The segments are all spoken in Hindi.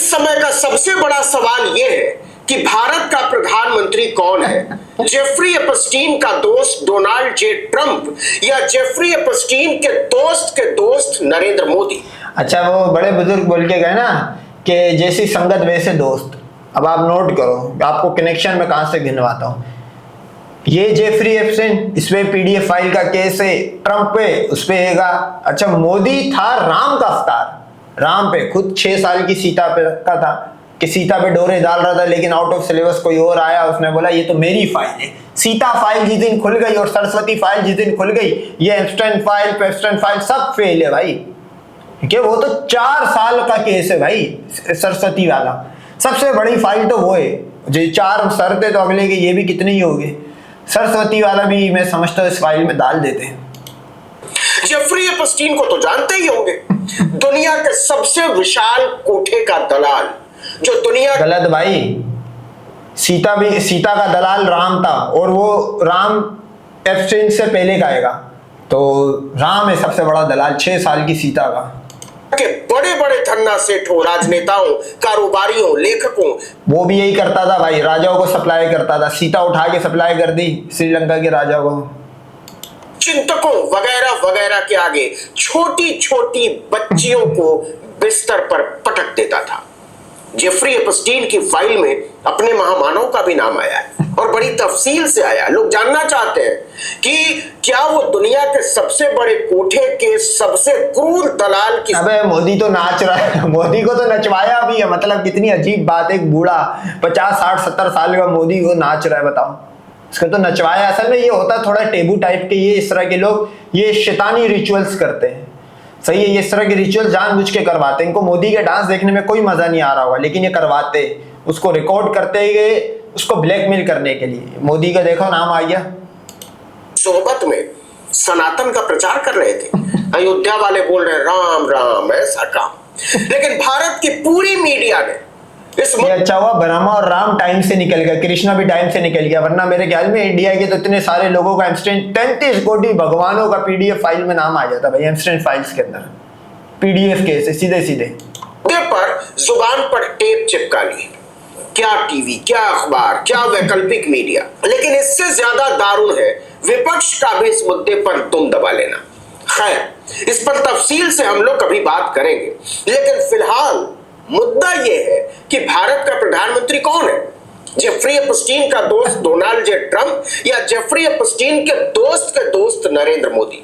इस समय का सबसे बड़ा सवाल यह है कि भारत का प्रधानमंत्री कौन है? जेफरी एपस्टीन का दोस्त डोनाल्ड जे ट्रंप या जेफरी एपस्टीन के दोस्त नरेंद्र मोदी? अच्छा, वो बड़े बुजुर्ग बोल के गए ना कि जैसी संगत वैसे दोस्त। अब आप नोट करो, आपको कनेक्शन में कहां से गिनवाता हूं। ये जेफरी एपस्टीन, इस पे पीडीएफ फाइल का केस है, ट्रंप पे उस पे हैगा। अच्छा, मोदी था राम का अवतार, राम पे खुद 6 साल की सीता पे रखा था कि सीता पे डोरे डाल रहा था, लेकिन आउट ऑफ सिलेबस कोई और आया, उसने बोला ये तो मेरी फाइल है। सीता फाइल जिस दिन खुल गई और सरस्वती फाइल जिस दिन खुल गई, ये एपस्टीन फाइल पेप्स्टीन फाइल सब फेल है भाई। कि वो तो 4 साल का केस है भाई, सरस्वती वाला सबसे बड़ी फाइल तो वो है। जो 4 सर थे तो अगले के ये भी कितने ही हो गए। सरस्वती वाला भी मैं समझता हूँ इस फाइल में डाल देते हैं। जेफरी एपस्टीन को तो जानते ही होंगे, दुनिया के सबसे विशाल कोठे का दलाल, जो दुनिया। गलत भाई, सीता का दलाल राम था, और वो राम एपस्टीन से पहले का आएगा, तो राम है सबसे बड़ा दलाल 6 साल की सीता का। के बड़े बड़े धन्ना सेठों, राजनेताओं, कारोबारियों, लेखकों, वो भी यही करता था भाई, राजाओं को सप्लाई करता था। सीता उठा के सप्लाई कर दी श्रीलंका के राजा को। चिंतकों वगैरह वगैरह के आगे छोटी छोटी बच्चियों को बिस्तर पर पटक देता था। जेफरी एपस्टीन की फाइल में अपने महामानव का भी नाम आया है और बड़ी तफसील से आया। लोग जानना चाहते हैं कि क्या वो दुनिया के सबसे बड़े कोठे के सबसे क्रूर दलाल की। अबे मोदी तो नाच रहा है, मोदी को तो नचवाया भी है। मतलब कितनी अजीब बात है, एक बूढ़ा 50 60 70 साल का मोदी को नाच रहा है, बताओ। इसको तो नचवाया। असल में ये होता है थोड़ा टेबू टाइप के, ये इस तरह के लोग ये शैतानी रिचुअल्स करते हैं। सही है, ये इस तरह के रिचुअल जानबूझ के करवाते हैं। इनको मोदी के डांस देखने में कोई मजा नहीं आ रहा होगा, लेकिन ये करवाते, उसको रिकॉर्ड करते गए, उसको ब्लैकमेल करने के लिए। मोदी का देखो नाम आ गया। सोहबत में सनातन का प्रचार कर रहे थे, अयोध्या वाले बोल रहे राम राम ऐसा काम। लेकिन भारत की पूरी मीडिया ने ये अच्छा हुआ ब्रह्मा और राम टाइम से निकल गया, कृष्णा भी टाइम से निकल गया, वरना मेरे ख्याल में इंडिया के तो इतने सारे लोगों का एपस्टीन 33 कोटि भगवानों का पीडीएफ फाइल में नाम आ जाता भाई, एपस्टीन फाइल्स के अंदर पीडीएफ के सीधे सीधे पर जुबान पर टेप चिपका ली। क्या टीवी, क्या अखबार, क्या वैकल्पिक मीडिया। लेकिन इससे ज्यादा दारुण है विपक्ष का भी इस मुद्दे पर दुम दबा लेना। खैर, इस पर तफसील से हम लोग कभी बात करेंगे, लेकिन फिलहाल मुद्दा यह है कि भारत का प्रधानमंत्री कौन है? जेफरी एपस्टीन का दोस्त डोनाल्ड जे ट्रंप या जेफरी एपस्टीन के दोस्त नरेंद्र मोदी?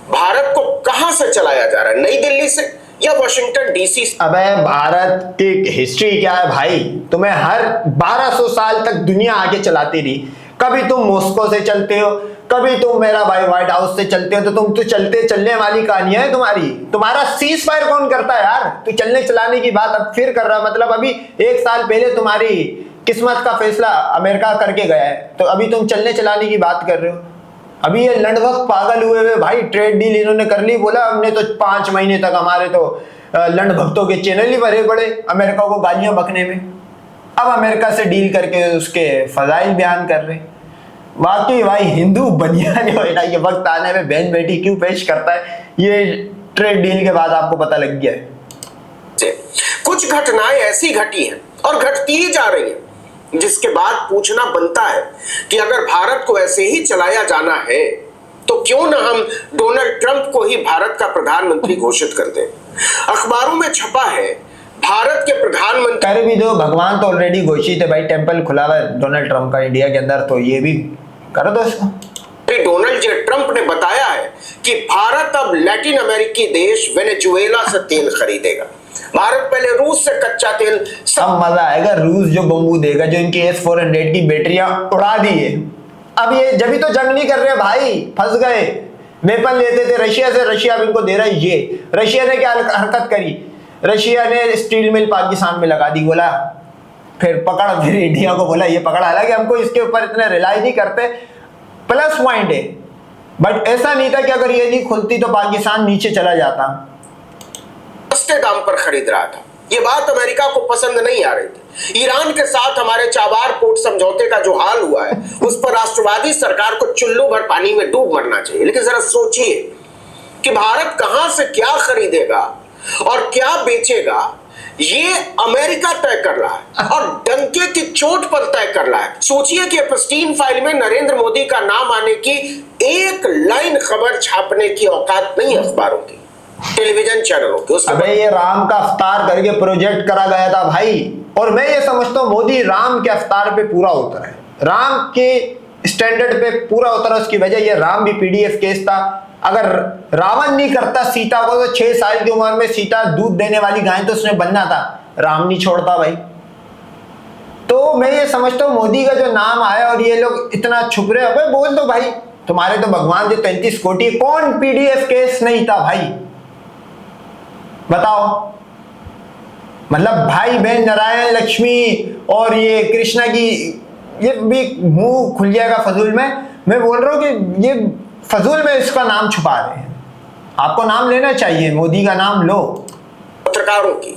भारत को कहां से चलाया जा रहा है, नई दिल्ली से या वॉशिंगटन डीसी से? अबे भारत की हिस्ट्री क्या है भाई, तुम्हें हर 1200 साल तक दुनिया आगे चलाती रही। कभी तुम मॉस्को से चलते हो, कभी तुम मेरा भाई व्हाइट हाउस से चलते हो, तो तुम तो चलते चलने वाली कहानियां है तुम्हारी। तुम्हारा सीज फायर कौन करता है यार? तू चलने चलाने की बात अब फिर कर रहा, मतलब अभी 1 साल पहले तुम्हारी किस्मत का फैसला अमेरिका करके गया है, तो अभी तुम चलने चलाने की बात कर रहे हो। अभी ये लंडभक्त पागल हुए भाई, ट्रेड डील इन्होंने कर ली, बोला हमने तो 5 महीने तक हमारे तो लंडभक्तों के चैनल ही भरे पड़े अमेरिका को गालियां बकने में। अब अमेरिका से डील करके उसके फजाइल बयान कर रहे। वाकई भाई हिंदू बनियान जो है ना, ये वक्त आने में बहन बेटी क्यों पेश करता है, ये ट्रेड डील के बाद आपको पता लग गया है। कुछ घटनाएं ऐसी घटी हैं और घटती ही जा रही हैं, जिसके बाद पूछना बनता है कि अगर भारत को ऐसे ही चलाया जाना है तो क्यों ना हम डोनाल्ड ट्रंप को ही भारत का प्रधानमंत्री घोषित कर दें। अखबारों में छपा है भारत के प्रधानमंत्री कर भी दो, भगवान तो ऑलरेडी घोषित है भाई, टेंपल खुला हुआ है डोनाल्ड ट्रंप का इंडिया के अंदर, तो ये भी कर दो इसको। डोनाल्ड जे ट्रंप ने बताया है कि भारत अब लैटिन अमेरिकी देश वेनेजुएला से तेल खरीदेगा। भारत पहले रूस से कच्चा तेल। सब मजा आएगा, रूस जो बम्बू देगा, जो इनकी S-400 की बैटरियां उड़ा दी है। अब ये जब भी तो जंग नहीं कर रहे भाई, फंस गए। वेपन लेते थे रशिया से, रशिया अब इनको दे रहा है। ये रशिया ने क्या हरकत करी, रशिया ने स्टील मिल पाकिस्तान में लगा दी, बोला फिर पकड़, फिर इंडिया को बोला ये पकड़। हालांकि हमको इसके ऊपर इतने रिलाई नहीं करते, प्लस पॉइंट है, बट ऐसा नहीं था कि अगर ये नहीं खुलती तो पाकिस्तान नीचे चला जाता। सस्ते दाम पर खरीद रहा था। ये बात अमेरिका को पसंद नहीं आ रही थी। ईरान के साथ हमारे चाबार पोर्ट समझौते का जो हाल हुआ है, उस पर राष्ट्रवादी सरकार को चुल्लू भर पानी में डूब मरना चाहिए। लेकिन जरा सोचिए कि भारत कहां से क्या खरीदेगा और क्या बेचेगा, ये अमेरिका तय कर रहा है और डंके की चोट पर तय कर रहा है। सोचिए कि एप्स्टीन फाइल में नरेंद्र मोदी का नाम आने की एक लाइन खबर छापने की औकात नहीं अखबारों की, टेलीविजन चैनलों की। अबे ये राम का अवतार करके प्रोजेक्ट करा गया था भाई, और मैं ये समझता हूँ मोदी राम के अवतार पे पूरा उतरा है, राम के स्टैंडर्ड पे पूरा उतरा। उसकी वजह ये राम भी पीडीएफ केस था। अगर रावण नहीं करता सीता को, तो 6 साल की उम्र में सीता दूध देने वाली गाय तो उसने बनना था, राम नहीं छोड़ता भाई। तो मैं ये समझता हूँ मोदी का जो नाम आया और ये लोग इतना छुप रहे हैं, बोल दो भाई तुम्हारे तो भगवान जो 33 कोटि, कौन पीडीएफ केस नहीं था भाई बताओ। मतलब भाई बहन नारायण लक्ष्मी और ये कृष्णा की ये भी मुंह खुल जाएगा फजूल में। मैं बोल रहा हूँ कि ये फजूल में इसका नाम छुपा रहे हैं। आपको नाम लेना चाहिए, मोदी का नाम लो। पत्रकारों की,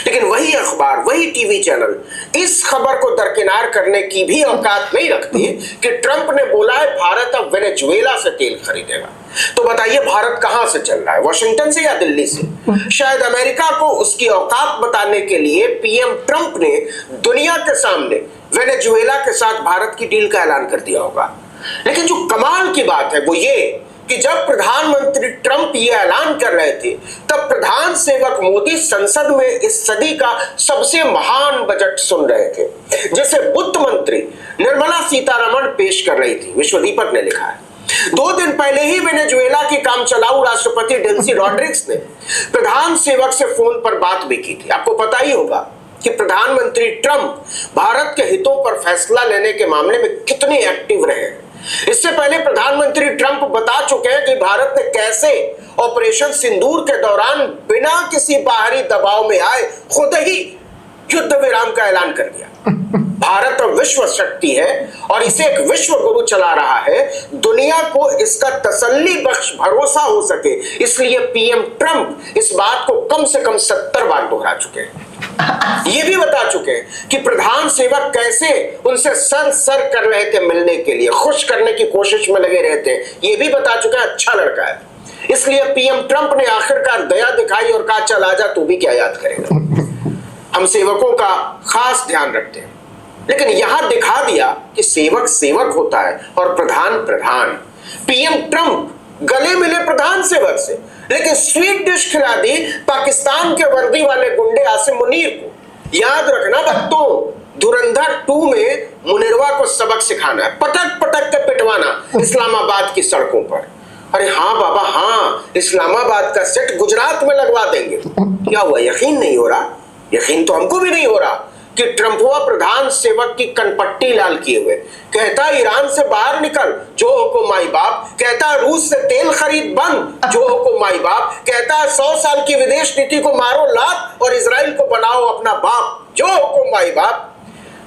लेकिन वही अखबार, वही टीवी चैनल इस खबर को दरकिनार करने की भी औकात नहीं रखती कि ट्रंप ने बोला है भारत अब वेनेजुएला से तेल खरीदेगा। तो बताइए भारत कहां से चल रहा है, वॉशिंगटन से या दिल्ली से? शायद अमेरिका को उसकी औकात बताने के लिए पीएम ट्रंप ने दुनिया के सामने वेनेजुएला के साथ भारत की डील का ऐलान कर दिया होगा। लेकिन जो कमाल की बात है वो ये कि जब प्रधानमंत्री ट्रंप ये ऐलान कर रहे थे, तब प्रधान सेवक मोदी संसद में इस सदी का सबसे महान बजट सुन रहे थे, जिसे वित्त मंत्री निर्मला सीतारमण पेश कर रही थी। विश्व दीपक ने लिखा है 2 दिन पहले ही वेनेजुएला की काम चलाऊ राष्ट्रपति डेल्सी रॉड्रिग्स ने प्रधान सेवक से फोन पर बात भी की थी। आपको पता ही होगा कि प्रधानमंत्री ट्रंप भारत के हितों पर फैसला लेने के मामले में कितने एक्टिव रहे हैं। इससे पहले प्रधानमंत्री ट्रंप बता चुके हैं कि भारत ने कैसे ऑपरेशन सिंदूर के दौरान बिना किसी बाहरी दबाव में आए खुद ही युद्ध विराम का ऐलान कर दिया। भारत विश्व शक्ति है और इसे एक विश्व गुरु चला रहा है, दुनिया को इसका तसल्ली बख्श भरोसा हो सके, इसलिए पीएम ट्रंप इस बात को कम से कम 70 बार दोहरा चुके हैं। ये भी बता चुके हैं कि प्रधान सेवक कैसे उनसे सर कर रहे थे मिलने के लिए, खुश करने की कोशिश में लगे रहते हैं। ये भी बता चुके हैं अच्छा लड़का है, इसलिए पीएम ट्रंप ने आखिरकार दया दिखाई और कहा चल आजा तू भी क्या याद करेगा, हम सेवकों का खास ध्यान रखते हैं। लेकिन यहां दिखा दिया कि सेवक सेवक होता है और प्रधान प्रधान। पीएम ट्रंप गले मिले प्रधान सेवक से, लेकिन स्वीट डिश खिला दी पाकिस्तान के वर्दी वाले गुंडे आसिम मुनीर को। याद रखना बच्चों, धुरंधर 2 में मुनिरवा को सबक सिखाना है, पटक पटक के पिटवाना इस्लामाबाद की सड़कों पर। अरे हाँ बाबा हाँ, इस्लामाबाद का सेट गुजरात में लगवा देंगे। क्या हुआ, यकीन नहीं हो रहा? यकीन तो हमको भी नहीं हो रहा कि ट्रंपवा प्रधान सेवक की कनपट्टी लाल किए हुए कहता ईरान से बाहर निकल, जो हुकुम माई बाप, कहता रूस से तेल खरीद बंद, जो हुकुम माई बाप, कहता 100 साल की विदेश नीति को मारो लात और इजराइल को बनाओ अपना बाप, जो हुकुम माई बाप।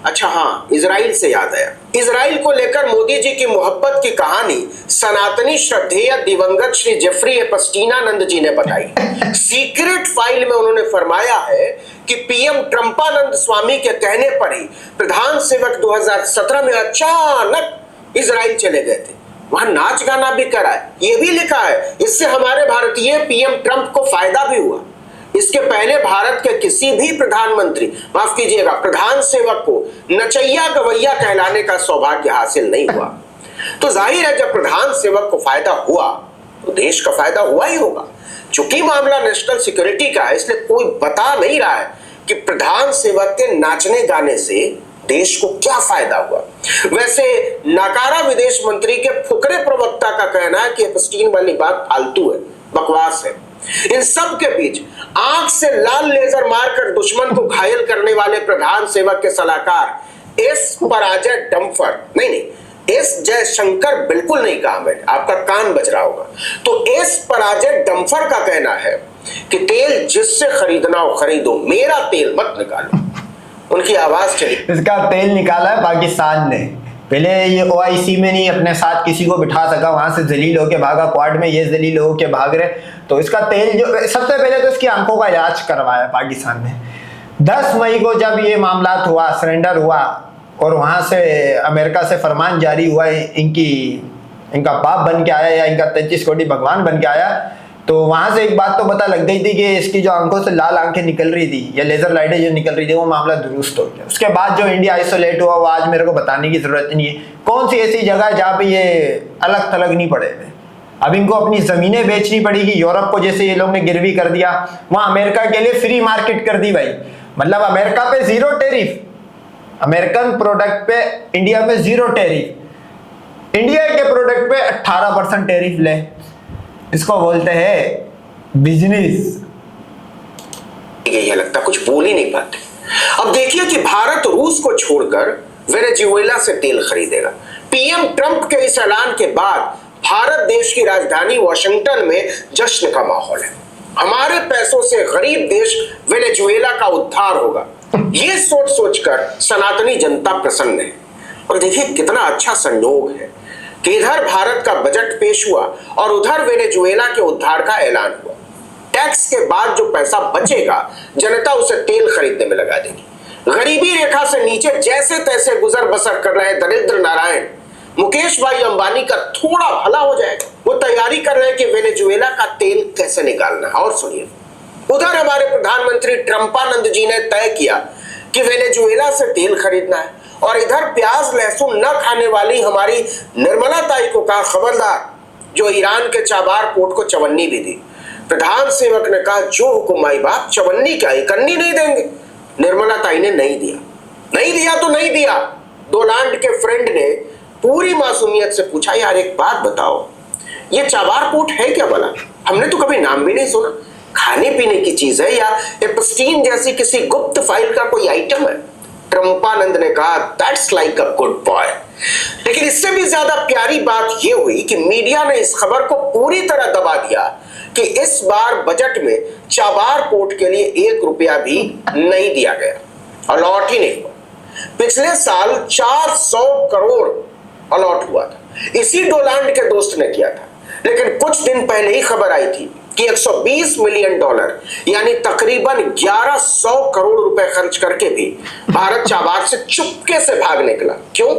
अच्छा हाँ, इजराइल से याद आया, इजराइल को लेकर मोदी जी की मोहब्बत की कहानी सनातनी श्रद्धेय दिवंगत श्री जेफरी एपस्टीनानंद जी ने बताई। सीक्रेट फाइल में उन्होंने फरमाया है कि पीएम ट्रंपानंद स्वामी के कहने पर ही प्रधान सेवक 2017 में अचानक इजराइल चले गए थे, वहां नाच गाना भी करा है। ये भी लिखा है इससे हमारे भारतीय पीएम ट्रंप को फायदा भी हुआ। इसके पहले भारत के किसी भी प्रधानमंत्री, माफ कीजिएगा प्रधान सेवक को नचैया गवैया कहलाने का सौभाग्य हासिल नहीं हुआ। तो जाहिर है जब प्रधान सेवक को फायदा हुआ तो देश का फायदा हुआ ही होगा। चूंकि मामला नेशनल सिक्योरिटी का है, इसलिए कोई बता नहीं रहा है कि प्रधान सेवक के नाचने गाने से देश को क्या फायदा हुआ। वैसे नाकारा विदेश मंत्री के फुकरे प्रवक्ता का कहना है कि एपस्टीन वाली बात फालतू है, बकवास है। इन सब के बीच आंख से लाल लेजर मारकर दुश्मन को घायल करने वाले प्रधान सेवक के सलाहकार एस पराजय डम्फर, नहीं एस जयशंकर बिल्कुल नहीं कहा मैंने, आपका कान बज रहा होगा। तो एस पराजय डम्फर का कहना है कि तेल जिससे खरीदना हो खरीदो, मेरा तेल मत निकालो। उनकी आवाज चली। इसका तेल निकाला है पाकिस्तान ने। पहले ये ओआईसी में नहीं अपने साथ किसी को बिठा सका, वहां से जलील होके भागा, क्वाड में ये जलील होके भाग रहे। तो इसका तेल जो सबसे पहले तो इसकी आंखों का इलाज करवाया पाकिस्तान ने। 10 मई को जब ये मामला हुआ, सरेंडर हुआ और वहां से अमेरिका से फरमान जारी हुआ, इनका बाप बन के आया या इनका 33 कोटि भगवान बन के आया तो वहां से एक बात तो पता लग गई थी कि इसकी जो आंखों से लाल आंखें निकल रही थी या लेजर लाइटें जो निकल रही थी वो मामला दुरुस्त हो गया। उसके बाद जो इंडिया आइसोलेट हुआ वो आज मेरे को बताने की जरूरत नहीं है कौन सी ऐसी जगह है जहाँ पे ये अलग थलग नहीं पड़े हुए। अब इनको अपनी जमीनें बेचनी पड़ेगी, यूरोप को जैसे ये लोग ने गिरवी कर दिया, वहां अमेरिका के लिए फ्री मार्केट कर दी भाई। मतलब अमेरिका पे जीरो टैरिफ, अमेरिकन प्रोडक्ट पे इंडिया में जीरो टैरिफ, इंडिया के प्रोडक्ट पे 18% टैरिफ ले। इसको बोलते हैं बिजनेस। ये लगता कुछ बोल ही नहीं पाते। अब देखिए कि भारत रूस को छोड़कर वेनेजुएला से तेल खरीदेगा। पीएम ट्रंप के इस ऐलान के बाद भारत देश की राजधानी वॉशिंगटन में जश्न का माहौल है। हमारे पैसों से गरीब देश वेनेजुएला का उद्धार होगा, ये सोच सोचकर सनातनी जनता प्रसन्न है। और देखिए कितना अच्छा संयोग है कि इधर भारत का बजट पेश हुआ और उधर वेनेजुएला के उद्धार का ऐलान हुआ। टैक्स के बाद जो पैसा बचेगा जनता उसे तेल खरीदने में लगा देगी। गरीबी रेखा से नीचे जैसे तैसे गुजर बसर कर रहे दरिद्र नारायण मुकेश भाई अंबानी का थोड़ा भला हो जाएगा। वो तैयारी कर रहे हैं कि वेनेजुएला का तेल कैसे निकालना है। और सुनिए, उधर हमारे प्रधानमंत्री ट्रंपानंद जी ने तय किया कि वेनेजुएला से तेल खरीदना है और इधर प्याज लहसुन न खाने वाली हमारी निर्मला ताई को कहा खबरदार, जो ईरान के चाबार पोर्ट को चवन्नी भी दी। प्रधान सेवक ने कहा जो हुकुम आई बाप, चवन्नी क्या कन्नी नहीं देंगे। निर्मला ताई ने नहीं दिया, नहीं दिया तो नहीं दिया। डोनाल्ड के फ्रेंड ने पूरी मासूमियत से पूछा यार एक बात बताओ, ये चाबार पोर्ट है क्या भला? हमने तो कभी नाम भी नहीं सुना। खाने पीने की चीज है या एप्स्टीन जैसी किसी गुप्त फाइल का कोई आइटम है? ट्रंपानंद ने कहा that's like a good boy. लेकिन इससे भी ज्यादा प्यारी बात यह हुई कि मीडिया ने इस खबर को पूरी तरह दबा दिया कि इस बार बजट में चाबार पोर्ट के लिए 1 रुपया भी नहीं दिया गया, अलॉट ही नहीं हुआ। पिछले साल 400 करोड़ अलॉट हुआ था, इसी डोनाल्ड के दोस्त ने किया था। लेकिन कुछ दिन पहले ही खबर आई थी कि 120 मिलियन डॉलर यानी तकरीबन 1100 करोड़ रुपए खर्च करके भी भारत चाबार से चुपके से भाग निकला। क्यों?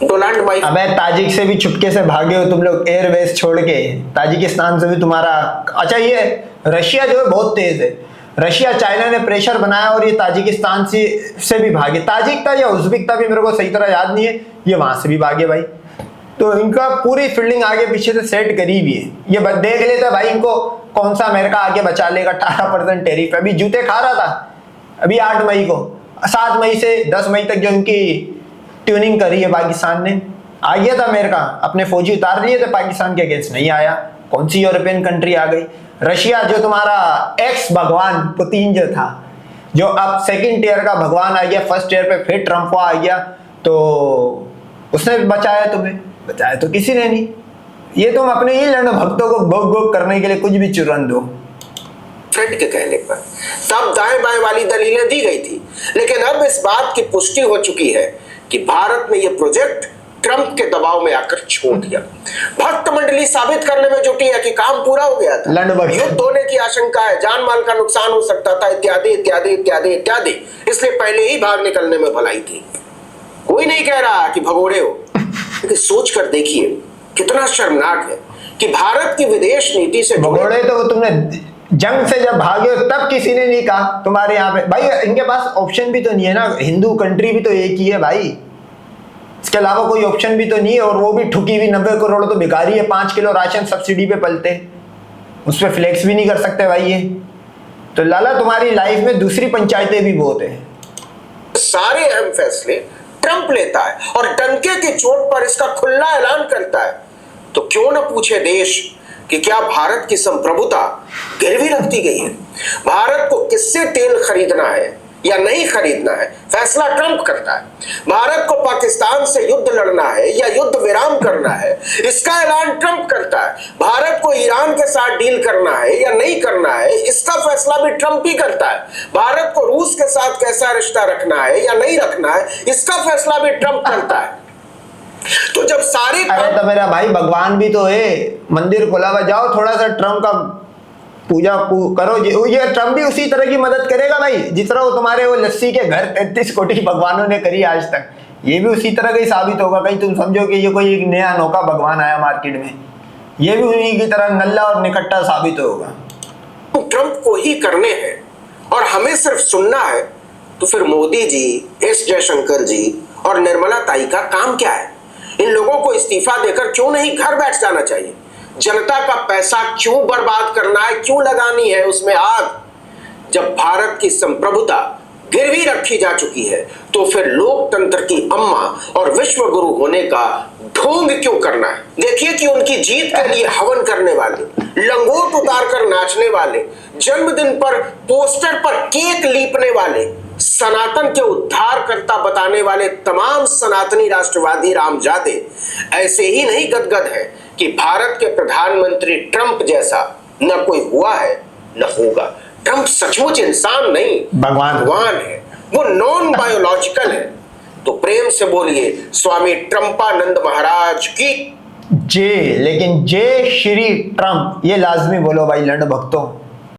डोनाल्ड माइक अबे ताजिक से भी चुपके से भागे हो तुम लोग, एयरवेज छोड़ के। ताजिकिस्तान से भी तुम्हारा अच्छा, ये रशिया जो है बहुत तेज है। रशिया चाइना ने प्रेशर बनाया और ये ताजिकिस्तान से भी भागे। ताजिक था या उज्बेक था भी मेरे को सही तरह याद नहीं है, ये वहां से भी भागे भाई। तो इनका पूरी फील्डिंग आगे पीछे से सेट करी हुई है। ये देख लेते भाई इनको कौन सा अमेरिका आगे बचा लेगा। 18% टैरिफ अभी जूते खा रहा था अभी 8 मई को, 7 मई से 10 मई तक जो इनकी ट्यूनिंग करी है पाकिस्तान ने। आ गया था अमेरिका, अपने फौजी उतार लिए थे पाकिस्तान के अगेंस्ट, नहीं आया। कौन सी यूरोपियन कंट्री आ गई? रशिया जो तुम्हारा एक्स भगवान पुतिन जो था, जो अब सेकंड टियर का भगवान आ गया, फर्स्ट टियर पे फिर ट्रंप आ गया, तो उसने बचाया तुम्हें? बचाया तो किसी ने नहीं। ये तुम अपने ही लड़ो भक्तों को भोग भोग करने के लिए कुछ भी चुरन दो। फ्रेंड के कहने पर तब दाएं बाएं वाली दलीलें दी गई थी, लेकिन अब इस बात की पुष्टि हो चुकी है कि भारत ने यह प्रोजेक्ट ट्रंप के दबाव में आकर छोड़ दिया। भक्त मंडली साबित करने में जुटी है कि काम पूरा हो गया था, युद्ध होने की आशंका है, जान माल का नुकसान हो सकता था, इत्यादि इत्यादि इत्यादि इत्यादि। इसलिए पहले ही भाग निकलने में भलाई थी। कोई नहीं कह रहा कि भगोड़े हो, लेकिन सोच कर देखिए कितना शर्मनाक है कि भारत की विदेश नीति से भगोड़े तो तुमने जंग से जब भागे हो तब किसी ने नहीं कहा तुम्हारे यहाँ पे। भाई इनके पास ऑप्शन भी तो नहीं है ना, हिंदू कंट्री भी तो एक ही है भाई, इसके अलावा कोई ऑप्शन भी तो नहीं है। और वो भी ठुकी हुई 90 करोड़ तो भिखारी है, 5 किलो राशन सब्सिडी पे पलते, उस पर फ्लेक्स भी नहीं कर सकते भाई ये। तो लाला तुम्हारी लाइफ में दूसरी पंचायतें भी बहुत है। सारे अहम फैसले ट्रंप लेता है और डंके की चोट पर इसका खुला ऐलान करता है। तो क्यों न पूछे देश कि क्या भारत की संप्रभुता गिरवी रख दी गई है? भारत को किससे तेल खरीदना है या नहीं खरीदना है फैसला ट्रंप करता है। भारत को पाकिस्तान से युद्ध लड़ना है या युद्ध विराम करना है, इसका ऐलान ट्रंप करता है। भारत को ईरान के साथ डील करना है या नहीं करना है, इसका फैसला भी ट्रंप ही करता है। भारत को रूस के साथ कैसा रिश्ता रखना है या नहीं रखना है, इसका फैसला भी ट्रंप करता है। तो जब सारे अरे तो मेरा भाई भगवान भी तो है, मंदिर खुला हुआ, जाओ थोड़ा सा ट्रंप का पूजा करो। ये ट्रंप भी उसी तरह की मदद करेगा भाई जिस तरह वो तुम्हारे वो लस्सी के घर 33 कोटि भगवानों ने करी आज तक, ये भी उसी तरह का ही साबित होगा। कहीं तुम समझो कि ये कोई एक नया अनोखा भगवान आया मार्केट में, ये भी उन्हीं की तरह नल्ला और निकट्टा साबित होगा। ट्रंप को ही करने हैं और हमें सिर्फ सुनना है, तो फिर मोदी जी, एस जयशंकर जी और निर्मला ताई का काम क्या है? इन लोगों को इस्तीफा देकर क्यों नहीं घर बैठ जाना चाहिए? जनता का पैसा क्यों बर्बाद करना है, क्यों लगानी है उसमें आग? जब भारत की संप्रभुता गिरवी रखी जा चुकी है, तो फिर लोकतंत्र की अम्मा और विश्व गुरु होने का ढोंग क्यों करना है? देखिए कि उनकी जीत के लिए हवन करने वाले, लंगोट उतार कर नाचने वाले, जन्मदिन पर पोस्टर पर केक लीपने वाले, सनातन के उद्धारकर्ता बताने वाले तमाम सनातनी राष्ट्रवादी रामजादे ऐसे ही नहीं गदगद है कि भारत के प्रधानमंत्री ट्रंप जैसा न कोई हुआ है न होगा। ट्रंप सचमुच इंसान नहीं, भगवान है। वो नॉन बायोलॉजिकल है। तो प्रेम से बोलिए स्वामी ट्रंपानंद महाराज की जय। लेकिन जय श्री ट्रंप ये लाजमी बोलो भाई लंड भक्तों।